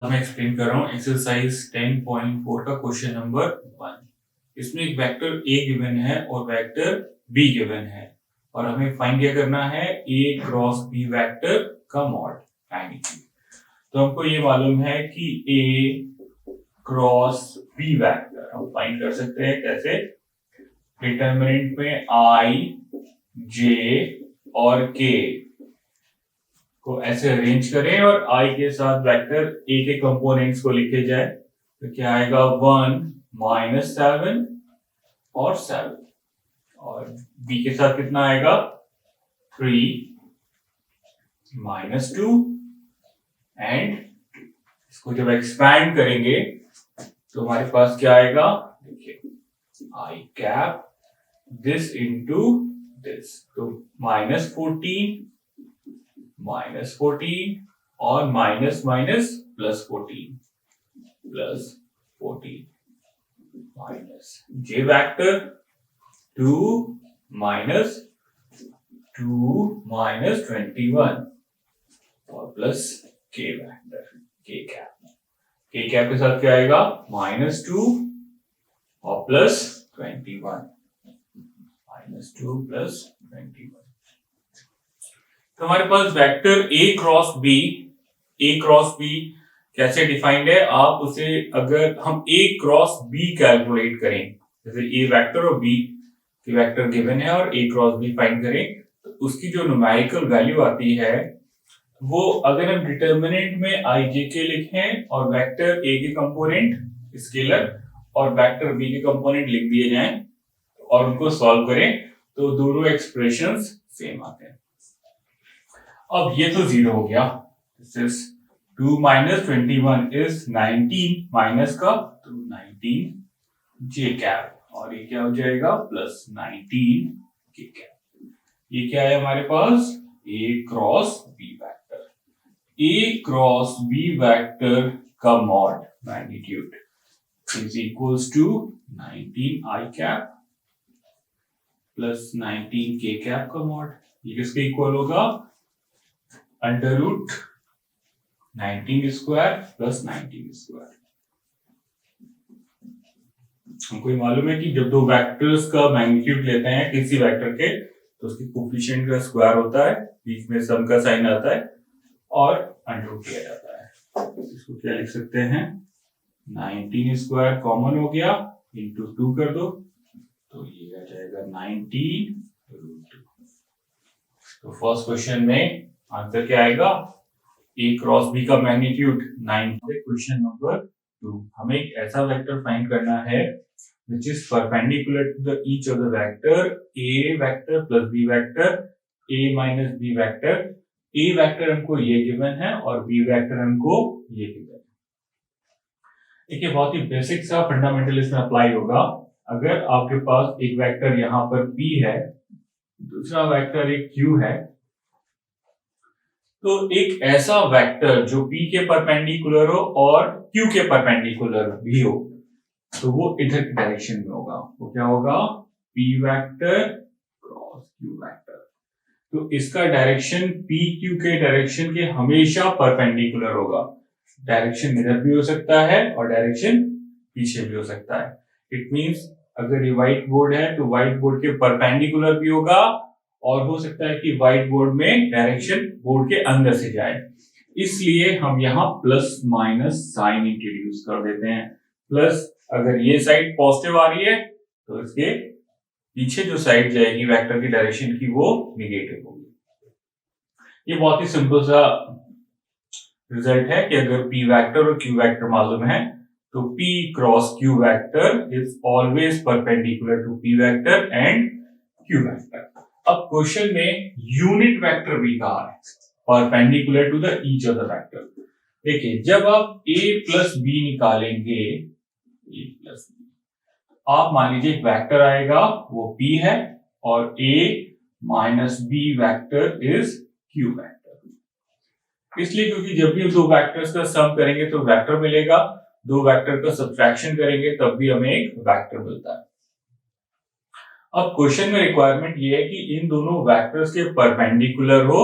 मैं एक्सप्लेन कर रहा हूँ एक्सरसाइज 10.4 का क्वेश्चन नंबर 1। इसमें एक वेक्टर ए गिवन है और वेक्टर बी गिवन है और हमें फाइंड क्या करना है ए क्रॉस बी वेक्टर का मॉड मैग्नीट्यूड। तो हमको ये मालूम है कि ए क्रॉस बी वेक्टर हम फाइंड कर सकते हैं कैसे। डिटरमिनेंट में आई जे और के को ऐसे अरेंज करें और आई के साथ वेक्टर ए के कंपोनेंट्स को लिखे जाए तो क्या आएगा 1 माइनस 7 और 7 और बी के साथ कितना आएगा 3 माइनस 2 एंड इसको जब एक्सपैंड करेंगे तो हमारे पास क्या आएगा, देखिए आई कैप दिस इनटू दिस, तो -14 और माइनस माइनस प्लस 14 माइनस जे वेक्टर 2 माइनस 21 और प्लस के वेक्टर के कैप के साथ क्या आएगा -2 और प्लस 21 -2 प्लस 21। तो हमारे पास वेक्टर ए क्रॉस बी कैसे डिफाइंड है, आप उसे अगर हम ए क्रॉस बी कैलकुलेट करें, जैसे ए वेक्टर और बी की वेक्टर गिवन है और ए क्रॉस बी फाइंड करें तो उसकी जो न्यूमेरिकल वैल्यू आती है वो अगर हम डिटर्मिनेंट में आई जे के लिखें और वेक्टर ए के कंपोनेंट स्केलर और वेक्टर बी के कंपोनेंट लिख दिए जाएं और उनको सॉल्व करें तो दोनों एक्सप्रेशंस सेम आते हैं। अब ये तो जीरो हो गया, this is 2 minus 21 is 19 minus का तो 19 जे कैप और ये क्या हो जाएगा प्लस 19 के कैप। ये क्या है हमारे पास A cross B vector, A cross B vector का mod magnitude is equals to 19 I cap plus 19 K cap का मॉड। ये किसके इक्वल होगा under root 19 square plus 19 square. हमको मालूम है कि जब दो वेक्टर्स का मैग्नीट्यूड लेते हैं किसी वेक्टर के तो उसकी कोफिशिएंट का स्क्वायर होता है, बीच में सम का साइन आता है और अंडर रूट किया जाता है। इसको क्या लिख सकते हैं 19 स्क्वायर कॉमन हो गया इंटू 2 कर दो तो ये आ जाएगा 19 रूट 2। तो फर्स्ट क्वेश्चन में आंसर क्या आएगा ए क्रॉस बी का मैग्नीट्यूड 9। क्वेश्चन नंबर 2, हमें एक ऐसा वेक्टर फाइंड करना है which is perpendicular to the each of the vector a vector plus b vector a minus b vector। a vector हमको ये गिवन है और b वेक्टर हमको ये गिवन है। देखिए बहुत ही बेसिक सा फंडामेंटल इसमें अप्लाई होगा। अगर आपके पास एक वेक्टर यहाँ पर p है, दूसरा वेक्टर एक q है, तो एक ऐसा वेक्टर जो p के परपेंडिकुलर हो और q के परपेंडिकुलर भी हो तो वो इधर की डायरेक्शन में होगा, वो क्या होगा p vector cross q vector. तो इसका डायरेक्शन p q के डायरेक्शन के हमेशा परपेंडिकुलर होगा। डायरेक्शन इधर भी हो सकता है और डायरेक्शन पीछे भी हो सकता है। इट मींस अगर ये व्हाइट बोर्ड है तो व्हाइट बोर्ड के परपेंडिकुलर भी होगा और हो सकता है कि व्हाइट बोर्ड में डायरेक्शन बोर्ड के अंदर से जाए, इसलिए हम यहाँ प्लस माइनस साइन इंट्रोड्यूस कर देते हैं। प्लस अगर ये साइड पॉजिटिव आ रही है तो इसके पीछे जो साइड जाएगी वेक्टर की डायरेक्शन की वो निगेटिव होगी। ये बहुत ही सिंपल सा रिजल्ट है कि अगर p वेक्टर और q वेक्टर मालूम है तो p cross q vector is always perpendicular to p vector and q vector. अब क्वेश्चन में यूनिट वेक्टर भी कहा है perpendicular to the each of the vector. देखिए जब आप a प्लस बी निकालेंगे, a प्लस बी, आप मान लीजिए एक वेक्टर आएगा वो p है और a minus B vector is q vector. इसलिए क्योंकि जब भी दो वेक्टर्स का सम करेंगे तो वेक्टर मिलेगा, दो वेक्टर का सब्ट्रैक्शन करेंगे तब भी हमें एक वेक्टर मिलता है। अब क्वेश्चन में रिक्वायरमेंट ये है कि इन दोनों वेक्टर्स के परपेंडिकुलर हो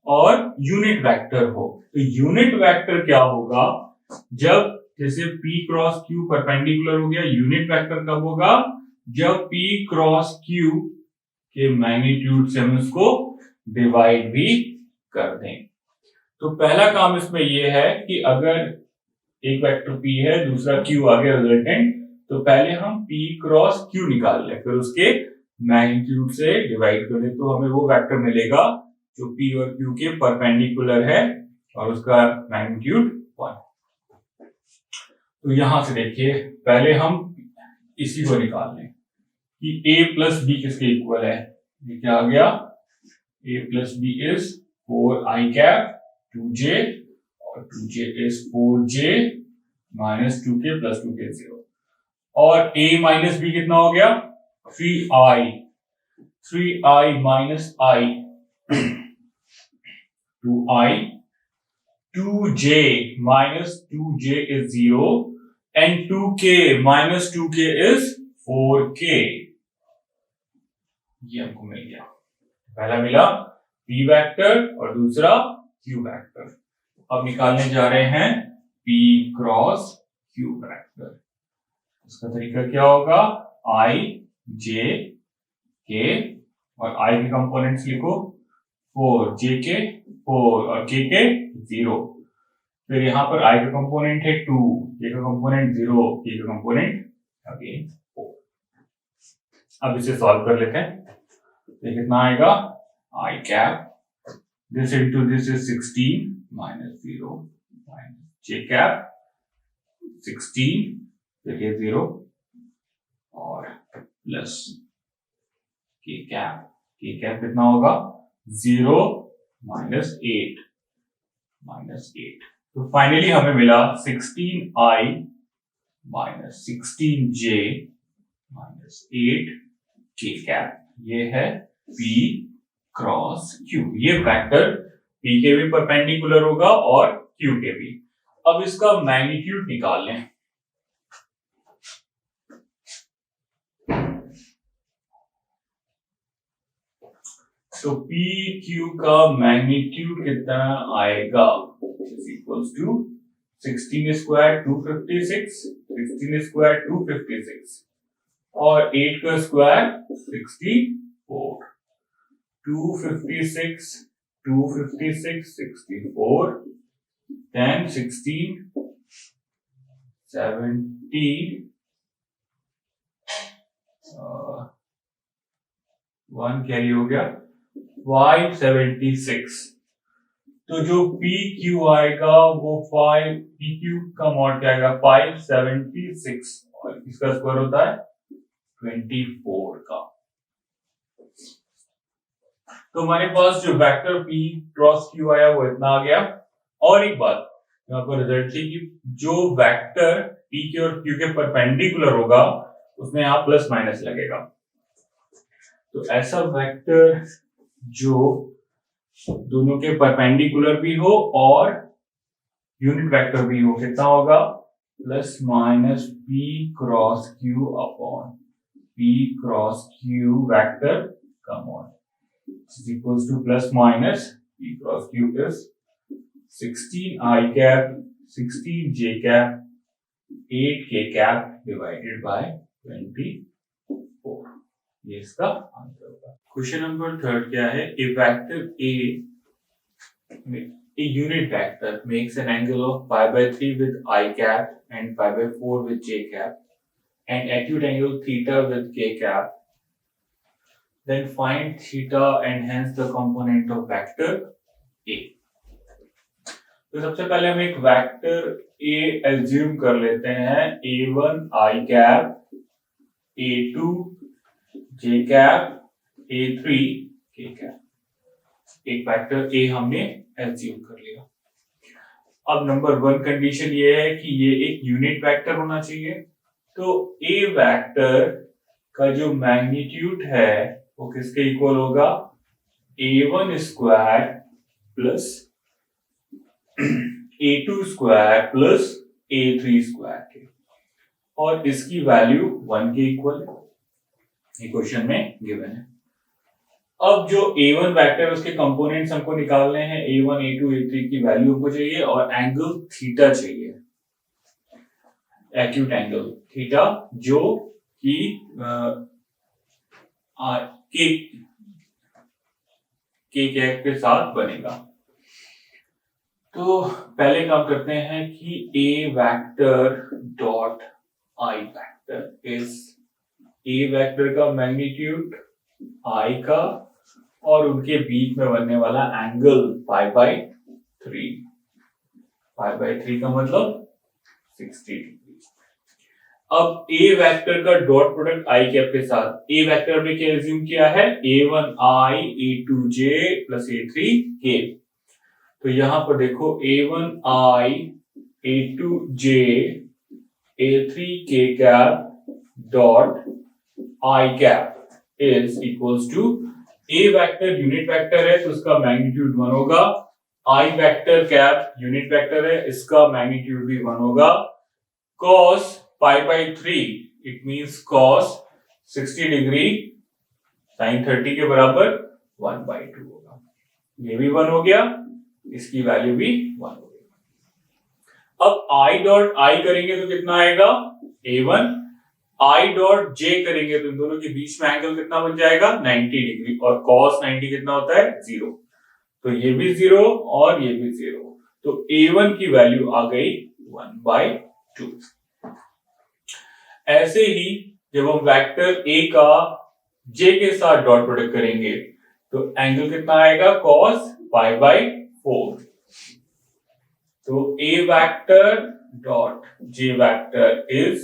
और यूनिट वेक्टर हो। तो यूनिट वेक्टर क्या होगा जब जैसे P क्रॉस Q परपेंडिकुलर हो गया, यूनिट वेक्टर कब होगा? जब P क्रॉस Q के मैग्नीट्यूड से हम इसको डिवाइड भी कर दें। तो पहला काम इसमें यह है कि अगर एक वेक्टर P है, दूसरा Q आ गया रिजल्टेंट, तो पहले हम P क्रॉस Q निकाल लें, फिर उसके मैग्नीट्यूड से डिवाइड कर दें, तो हमें वो वेक्टर मिलेगा जो P और Q के परपेंडिकुलर है और उसका मैग्नीट्यूड 1। तो यहां से देखिए, पहले हम इसी को निकाल लें कि A प्लस बी किसके इक्वल है। ये क्या आ गया? A plus B is 4i cap 2j और 2j is 4j minus 2k plus 2k 0 और A माइनस बी कितना हो गया? 3i minus i 2i 2j minus 2j is 0 and 2k minus 2k is 4k। ये हमको मिल गया। पहला मिला P वेक्टर और दूसरा Q वेक्टर। अब निकालने जा रहे हैं P क्रॉस Q वेक्टर। इसका तरीका क्या होगा? I J K और I के कंपोनेंट्स लिखो 4, J के 4 और K के 0। फिर यहाँ पर I का कंपोनेंट है 2, K का कंपोनेंट 0, K का कंपोनेंट अगेन 4। अब इसे सॉल्व कर लेते हैं। तो कितना आएगा? I cap this into this is 16 minus 0 minus J cap 16 फिर ये 0 और प्लस K कैप कितना होगा? 0 माइनस 8 माइनस 8। तो फाइनली हमें मिला 16i minus 16j minus 8k cap. ये है P क्रॉस Q। ये वेक्टर P के भी परपेंडिकुलर होगा और Q के भी। अब इसका मैग्नीट्यूड निकाल लें। तो P Q का मैग्नीट्यूड कितना आएगा? इक्वल्स टू 16 स्क्वायर 256, 16 स्क्वायर 256 और 8 का स्क्वायर 64, 256, 256, 64, then 16, 17, 1 कैरी हो गया 576। तो जो PQ आएगा वो 5 PQ का मॉड क्या आएगा? 576 और इसका स्क्वायर होता है 24 का। तो हमारे पास जो वेक्टर P क्रॉस Q आया वो इतना आ गया। और एक बात यहाँ पर रिजल्ट थी कि जो वेक्टर P के और Q के परपेंडिकुलर होगा उसमें यहाँ प्लस माइनस लगेगा। तो ऐसा वेक्टर जो दोनों के परपेंडिकुलर भी हो और यूनिट वेक्टर भी हो, कितना होगा? Plus minus P cross Q upon P cross Q vector का mod is equals to plus minus P cross Q is 16i cap 16j cap 8k cap divided by 24। ये इसका आंसर होगा। Question number 3 क्या है? ए vector a unit vector makes an angle of pi by 3 with I cap and pi by 4 with J cap and acute angle theta with K cap. Then find theta and hence the component of vector A. तो सबसे पहले हम एक vector A assume कर लेते हैं। A1 I cap, A2 J cap, A3 K cap। एक vector A हमने एज्यूम कर लिया। अब नंबर 1 कंडीशन ये है कि ये एक यूनिट वेक्टर होना चाहिए। तो A वेक्टर का जो मैग्नीट्यूड है वो किसके इक्वल होगा? A1 square plus A2 square plus A3 square के, और इसकी वैल्यू 1 के इक्वल है। ये क्वेश्चन में गिवन है। अब जो A1 वेक्टर उसके कंपोनेंट्स हमको निकालने हैं। A1, A2, A3 की वैल्यू हमको चाहिए और एंगल थीटा चाहिए। एक्यूट एंगल थीटा जो कि के कैप के साथ बनेगा। तो पहले काम करते हैं कि a vector dot i vector is a vector का मैग्नीट्यूड आई का और उनके बीच में बनने वाला angle pi by 3। Pi by 3 का मतलब 60 डिग्री। अब ए वेक्टर का डॉट प्रोडक्ट आई कैप के साथ ए वेक्टर में क्या एज्यूम किया है, a1i a2j प्लस a3k। तो यहां पर देखो a1i a2j a3k cap dot I cap is equals to A vector unit vector है तो उसका मैग्नीट्यूड 1 होगा, I vector cap unit vector है इसका मैग्नीट्यूड भी 1 होगा। cos pi by 3 it means cos 60 degree sin 30 के बराबर 1 बाई 2 होगा। ये भी 1 हो गया, इसकी वैल्यू भी 1 हो गई। अब i डॉट आई करेंगे तो कितना आएगा a1, i डॉट j करेंगे तो इन दोनों के बीच में एंगल कितना बन जाएगा 90 डिग्री और cos 90 कितना होता है 0। तो ये भी 0 और ये भी 0, तो a1 की वैल्यू आ गई 1 बाई 2। ऐसे ही जब हम वेक्टर a का j के साथ डॉट प्रोडक्ट करेंगे तो एंगल कितना आएगा cos पाई बाई 4। तो a vector dot j vector is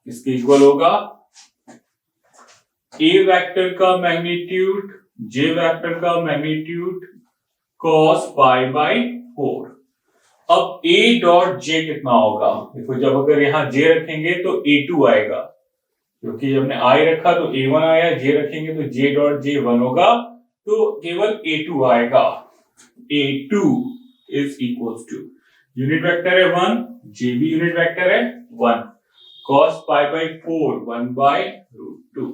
इसके इक्वल होगा a वेक्टर का मैग्नीट्यूड j वेक्टर का मैग्नीट्यूड cos पाई बाई 4। अब a डॉट j कितना होगा, देखो जब अगर यहां j रखेंगे तो a2 आएगा, क्योंकि जब हमने i रखा तो a1 आया, j रखेंगे तो j डॉट j 1 होगा, तो केवल a2 आएगा। a2 is equals to unit vector है 1, j भी यूनिट वेक्टर है 1, cos pi by 4 1 by root 2।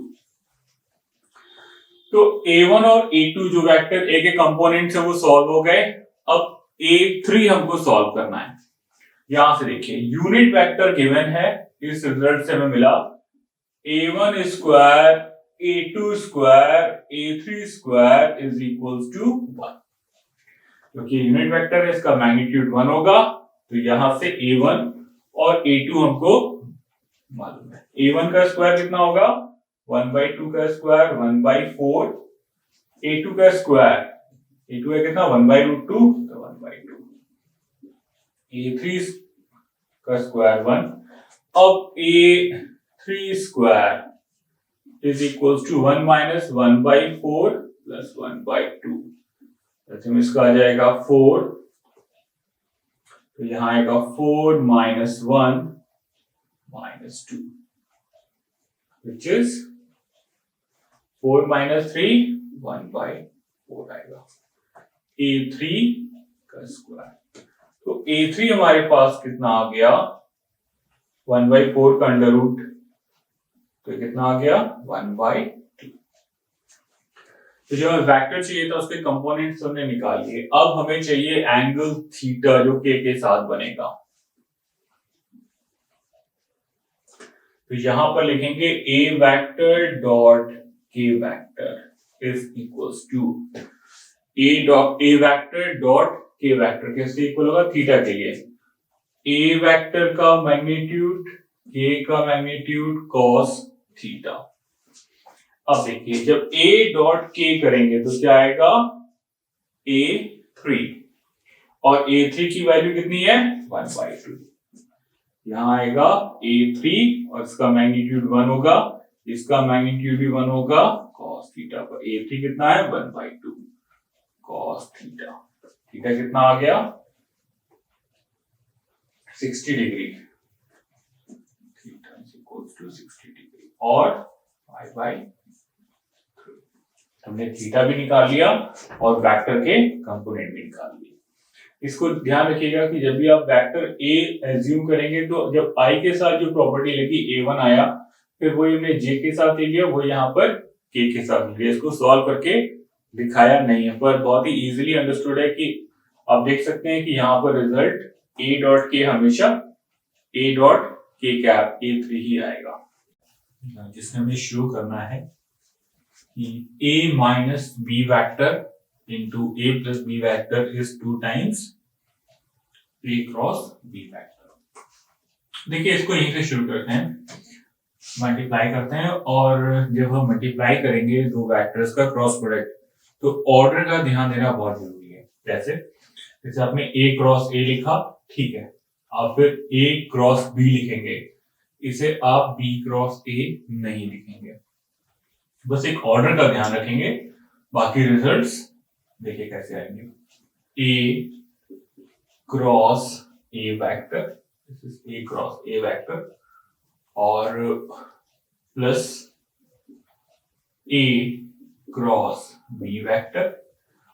तो a1 और a2 जो वेक्टर a के कंपोनेंट्स है वो सॉल्व हो गए। अब a3 हमको सॉल्व करना है। यहां से देखिए यूनिट वेक्टर गिवन है, इस रिजल्ट से हमें मिला a1 square a2 square a3 square is equals to 1। क्योंकि यूनिट वेक्टर है इसका मैग्नीट्यूड 1 होगा, तो यहां से a1 और a2 हमको मालूम है। a1 का स्क्वायर कितना होगा 1 बाई 2 का स्क्वायर 1 बाई 4, a2 का स्क्वायर a2 है कितना 1 बाई रूट 2 तो 1 बाई 2, a3 का स्क्वायर 1। अब a3 square is equals to 1 minus 1 by 4 plus 1 by 2, तो इसका आ जाएगा 4, तो यहां आएगा 4 minus 1 minus 2 which is 4 minus 3 1 by 4 आएगा। a3 का स्क्वायर, तो a3 हमारे पास कितना आ गया 1 by 4 का अंडर रूट, तो कितना आ गया 1 by 2। तो जो हमें वेक्टर चाहिए था उसके कंपोनेंट्स हमने निकाल लिए। अब हमें चाहिए एंगल थीटा जो के साथ बनेगा। तो यहां पर लिखेंगे a vector dot k vector is equals to a vector dot k vector किसके इक्वल होगा थीटा के लिए, a वेक्टर का मैग्नीट्यूड k का मैग्नीट्यूड cos थीटा। अब देखिए जब a डॉट k करेंगे तो क्या आएगा a3 और a3 की वैल्यू कितनी है 1 बाई 2, यहां आएगा a3 और इसका मैग्नीट्यूड 1 होगा, इसका मैग्नीट्यूड भी 1 होगा cos थीटा पर। a3 कितना है 1 बाई 2 cos थीटा, थीटा कितना आ गया 60 degree, theta is equals to 60 degree और पाई बाई 3। हमने थीटा भी निकाल लिया और वेक्टर के कंपोनेंट भी निकाल लिए। इसको ध्यान रखिएगा कि जब भी आप वेक्टर a एज्यूम करेंगे तो जब i के साथ जो प्रॉपर्टी लगी a1 आया, फिर वही हमने j के साथ ले लिया, वो यहाँ पर k के साथ ले लिया। इसको सॉल्व करके दिखाया नहीं है पर बहुत ही इजीली अंडरस्टूड है कि आप देख सकते हैं कि यहाँ पर रिजल्ट a डॉट k हमेशा ए डॉट के कैप A3 ही आएगा, जिसमें हमें शो करना है कि A minus B vector into A plus B vector is 2 times A cross B vector. देखिए इसको यहीं से शुरू करते हैं, मल्टीप्लाई करते हैं, और जब हम मल्टीप्लाई करेंगे दो वेक्टर्स का क्रॉस प्रोडक्ट तो ऑर्डर का ध्यान देना बहुत जरूरी है। जैसे आपने A क्रॉस A लिखा, ठीक है, आप फिर A क्रॉस B लिखेंगे, इसे आप B क्रॉस A नहीं लिखेंगे, बस एक ऑर्डर का ध्यान रखेंगे, बाकी रिजल्ट्स देखिए कैसे आएंगे। A cross A vector, this is A cross A vector, और plus A cross B vector,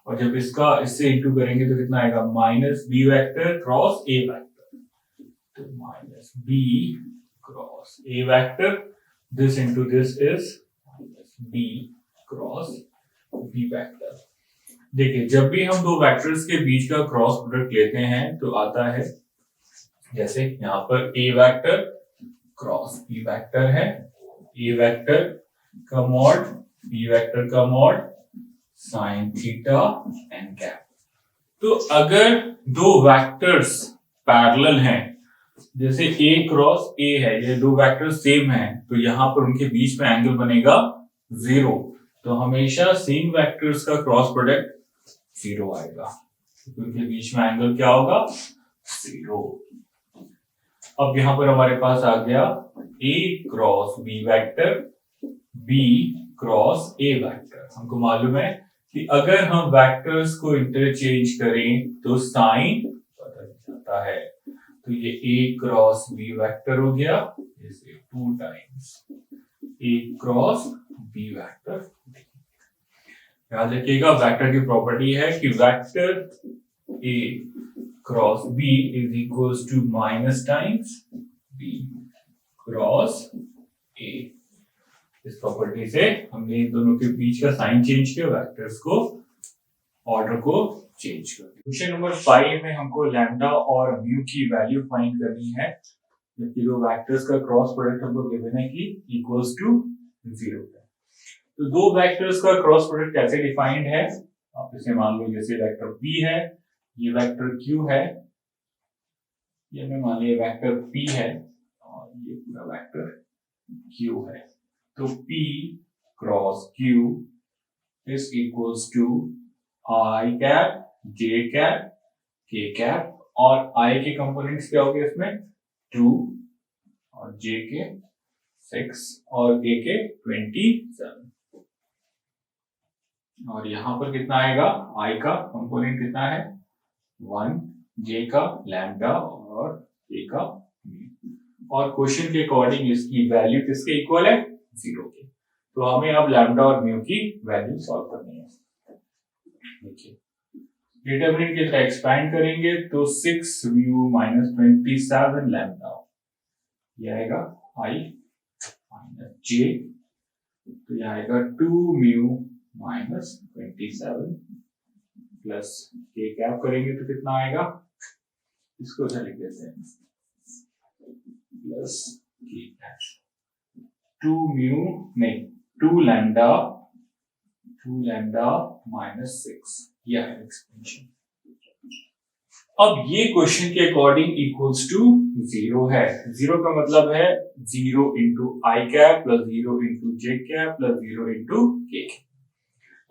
और जब इसका इससे इंटू करेंगे तो कितना आएगा, minus B vector cross A vector, तो minus B cross A vector, this into this is minus B cross B vector. देखिए जब भी हम दो वेक्टर्स के बीच का क्रॉस प्रोडक्ट लेते हैं तो आता है, जैसे यहाँ पर A vector cross B vector है, A वेक्टर का मॉड B वेक्टर का mod sine theta N cap. तो अगर दो वेक्टर्स पैरेलल हैं, जैसे A क्रॉस A है, ये दो वेक्टर्स सेम हैं, तो यहां पर उनके बीच में एंगल बनेगा 0, तो हमेशा सेम वेक्टर्स का क्रॉस प्रोडक्ट 0 आएगा, तो उनके बीच में एंगल क्या होगा, 0। अब यहां पर हमारे पास आ गया A cross B vector, B cross A vector. हमको मालूम है कि अगर हम वेक्टर्स को इंटरचेंज करें तो साइन बदल जाता है, तो ये A क्रॉस B वेक्टर हो गया, जैसे 2 times A cross B vector. याद रखिएगा वेक्टर की प्रॉपर्टी है कि vector A cross B is equals to minus times B cross A। इस प्रॉपर्टी से हमने इन दोनों के बीच का साइन चेंज किया, वेक्टर्स को ऑर्डर को चेंज कर दिया। क्वेश्चन नंबर 5 में हमको लैम्डा और म्यू की वैल्यू फाइंड करनी है, जबकि दो वेक्टर्स का क्रॉस प्रोडक्ट हमको गिवन है कि इक्वल्स टू 0 है। तो दो वेक्टर्स का क्रॉस प्रोडक्ट कैसे डिफाइंड है, आप इसे मान लो जैसे वेक्टर P है, ये वेक्टर Q है, ये मैं मान लिया वेक्टर P है, और ये पूरा वेक्टर Q है, तो P cross Q is equals to I cap J cap K cap, और I के कंपोनेंट्स क्या हो गए इसमें 2, और J के 6, और K के 27, और यहां पर कितना आएगा, I का कंपोनेंट कितना है 1, J का लैम्डा और K का म्यू, और क्वेश्चन के अकॉर्डिंग इसकी वैल्यू किसके इक्वल है 0 के, तो हमें अब लैम्डा और म्यू की वैल्यू सॉल्व करनी है। देखिए डिटरमिनेंट की तरह एक्सपैंड करेंगे तो 6 म्यू माइनस 27 लैम्डा, ये आएगा I माइनस J, तो ये आएगा 2 mu minus 27 plus K cap करेंगे तो कितना आएगा, इसको उधर लिख देते हैं, प्लस K कैप 2 म्यू नहीं 2 लैम्डा माइनस 6, यह है एक्सपेंशन। अब ये क्वेश्चन के अकॉर्डिंग इक्वल्स टू 0 है, 0 का मतलब है 0 इंटू आई कैप प्लस 0 इंटू जे कैप प्लस 0 इंटू के।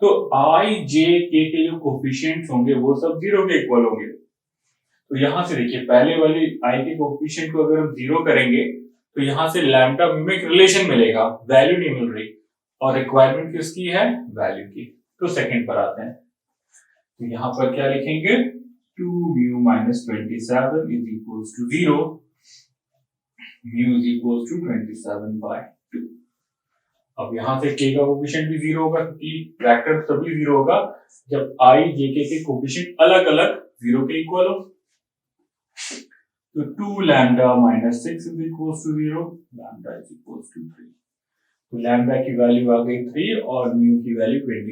तो आई जे के जो कोफिशिएंट्स होंगे वो सब 0 के इक्वल होंगे, तो यहां से देखिए पहले वाली आई के कोफिशिएंट को अगर हम 0 करेंगे तो यहां से लैम्डा म्यू में एक रिलेशन मिलेगा, वैल्यू नहीं मिल रही, और रिक्वायरमेंट किसकी है, वैल्यू की। तो सेकंड पर आते हैं, तो यहां पर क्या लिखेंगे 2 mu minus 27 is equals to 0, mu is equals to 27/2। अब यहां से k का कोफिशिएंट भी 0 होगा, क्योंकि वेक्टर तभी 0 होगा जब i jk के कोफिशिएंट अलग अलग 0 के इक्वल हो। तो 2 lambda minus 6 is equals to 0, lambda is equals to 3, तो लैम्डा की वैल्यू आ गई 3 और म्यू की वैल्यू 20।